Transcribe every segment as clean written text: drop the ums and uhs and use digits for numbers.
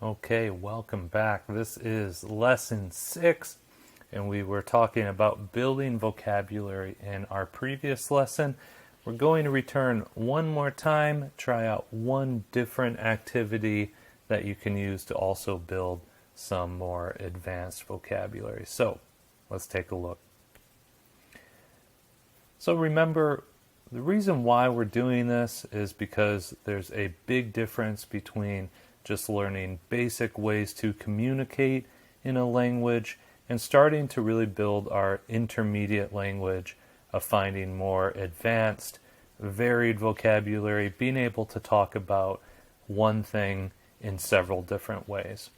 Okay, welcome back. This is lesson 6, and we were talking about building vocabulary in our previous lesson. We're going to return one more time, try out one different activity that you can use to also build some more advanced vocabulary. So, let's take a look. So remember, the reason why we're doing this is because there's a big difference between just learning basic ways to communicate in a language and starting to really build our intermediate language of finding more advanced, varied vocabulary, being able to talk about one thing in several different ways.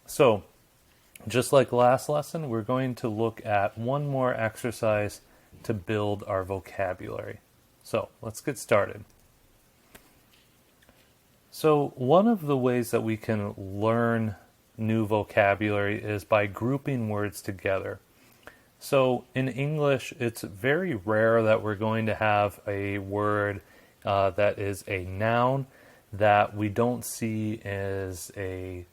So, just like last lesson, we're going to look at one more exercise to build our vocabulary. So, let's get started. So one of the ways that we can learn new vocabulary is by grouping words together. So in English, it's very rare that we're going to have a word that is a noun that we don't see as a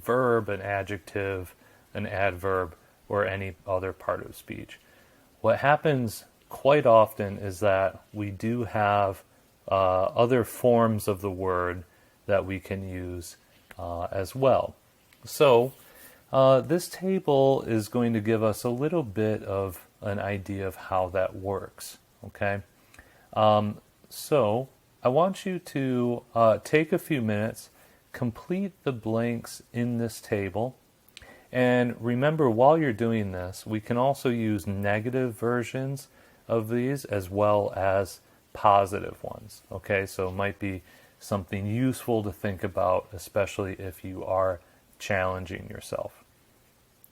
verb, an adjective, an adverb, or any other part of speech. What happens quite often is that we do have other forms of the word that we can use as well. So this table is going to give us a little bit of an idea of how that works. Okay, so I want you to take a few minutes, complete the blanks in this table, and remember while you're doing this, we can also use negative versions of these as well as positive ones. Okay, so it might be something useful to think about, especially if you are challenging yourself.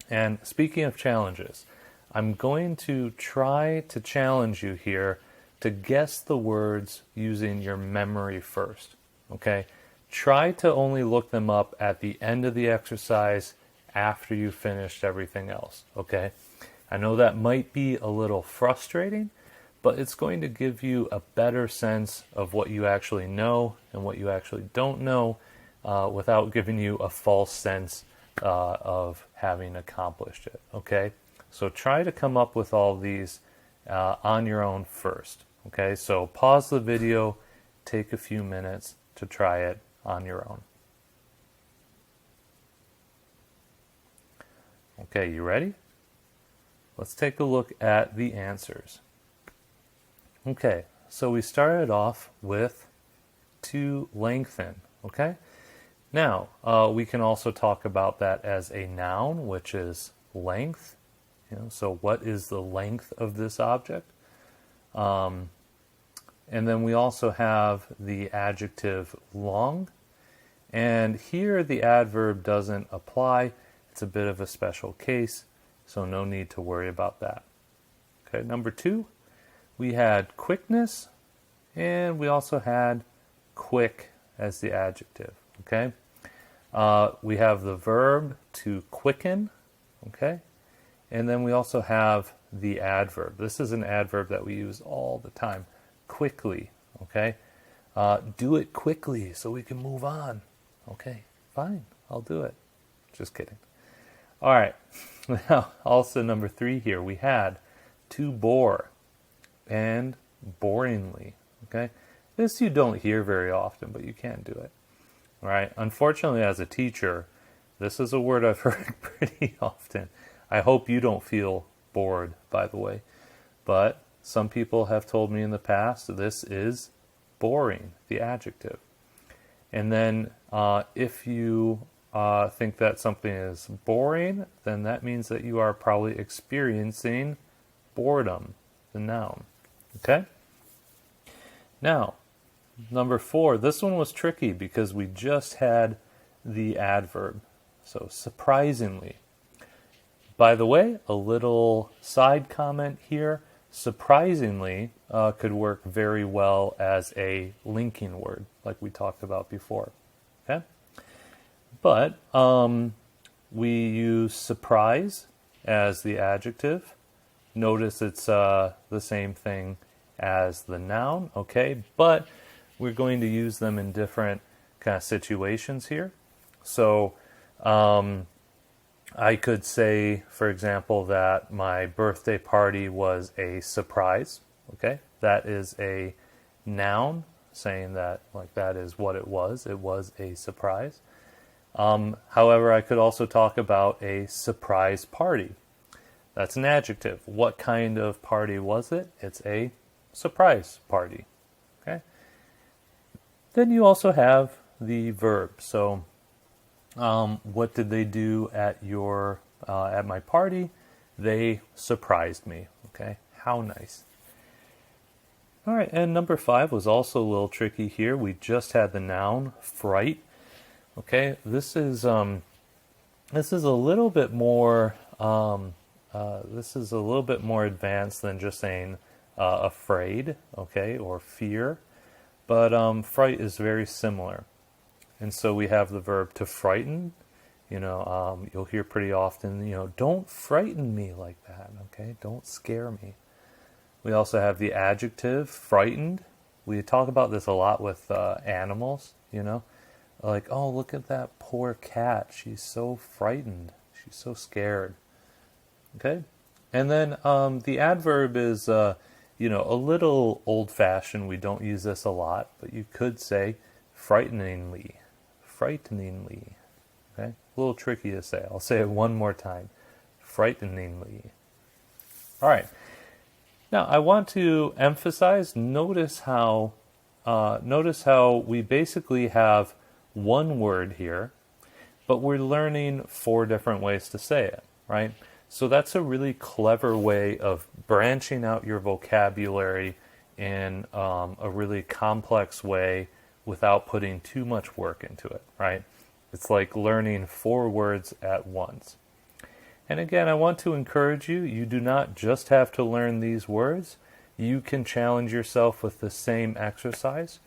And speaking of challenges, I'm going to try to challenge you here to guess the words using your memory first. Okay? Try to only look them up at the end of the exercise after you finished everything else. Okay? I know that might be a little frustrating, but it's going to give you a better sense of what you actually know and what you actually don't know without giving you a false sense of having accomplished it, okay? So try to come up with all these on your own first, okay? So pause the video, take a few minutes to try it on your own. Okay, you ready? Let's take a look at the answers. Okay, so we started off with to lengthen, okay? Now, we can also talk about that as a noun, which is length. So what is the length of this object? And then we also have the adjective long. And here the adverb doesn't apply. It's a bit of a special case, so no need to worry about that. Okay, number 2. We had quickness, and we also had quick as the adjective, okay? We have the verb to quicken, okay? And then we also have the adverb. This is an adverb that we use all the time, quickly, okay? Do it quickly so we can move on. Okay, fine, I'll do it. Just kidding. All right, now also number 3 here, we had to bore and boringly, okay? This you don't hear very often, but you can do it, all right? Unfortunately, as a teacher, this is a word I've heard pretty often. I hope you don't feel bored, by the way, but some people have told me in the past this is boring, the adjective. And then if you think that something is boring, then that means that you are probably experiencing boredom, the noun. Okay? Now, number 4, this one was tricky because we just had the adverb. So, surprisingly. By the way, a little side comment here. Surprisingly could work very well as a linking word, like we talked about before. Okay? But we use surprise as the adjective. Notice it's the same thing as the noun, okay? But we're going to use them in different kind of situations here. So I could say, for example, that my birthday party was a surprise. Okay, that is a noun, saying that like that is what it was. It was a surprise. However, I could also talk about a surprise party. That's an adjective. What kind of party was it? It's a surprise party. Okay. Then you also have the verb. So, what did they do at at my party? They surprised me. Okay. How nice. All right, and number 5 was also a little tricky here. We just had the noun fright. Okay, this is a little bit more advanced than just saying afraid, okay, or fear. But fright is very similar, and so we have the verb to frighten. You'll hear pretty often, don't frighten me like that. Okay, don't scare me. We also have the adjective frightened. We talk about this a lot with animals, like, oh, look at that poor cat. She's so frightened. She's so scared. Okay? And then the adverb is, a little old-fashioned. We don't use this a lot, but you could say frighteningly. Frighteningly. Okay? A little tricky to say. I'll say it one more time. Frighteningly. All right. Now, I want to emphasize, notice how we basically have one word here, but we're learning 4 different ways to say it, right? So that's a really clever way of branching out your vocabulary in a really complex way without putting too much work into it, right? It's like learning 4 words at once. And again, I want to encourage you, you do not just have to learn these words. You can challenge yourself with the same exercise.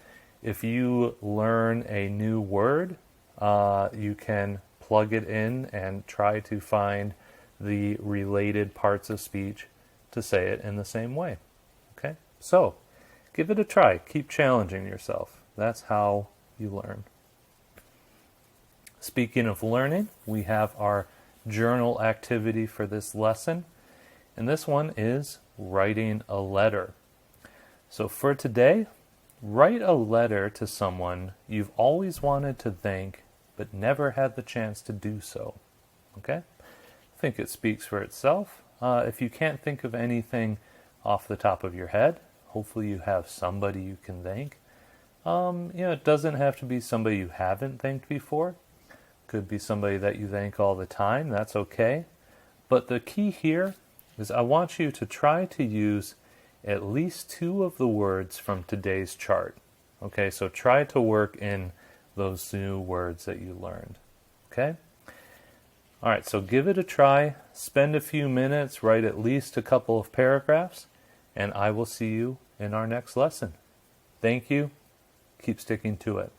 If you learn a new word, you can plug it in and try to find the related parts of speech to say it in the same way. Okay? So, give it a try. Keep challenging yourself. That's how you learn. Speaking of learning, we have our journal activity for this lesson, and this one is writing a letter. So for today, write a letter to someone you've always wanted to thank but never had the chance to do so. Okay? I think it speaks for itself. If you can't think of anything off the top of your head, hopefully you have somebody you can thank. It doesn't have to be somebody you haven't thanked before. Could be somebody that you thank all the time. That's okay. But the key here is I want you to try to use at least 2 of the words from today's chart. Okay, so try to work in those new words that you learned. Okay? All right, so give it a try. Spend a few minutes, write at least a couple of paragraphs, and I will see you in our next lesson. Thank you. Keep sticking to it.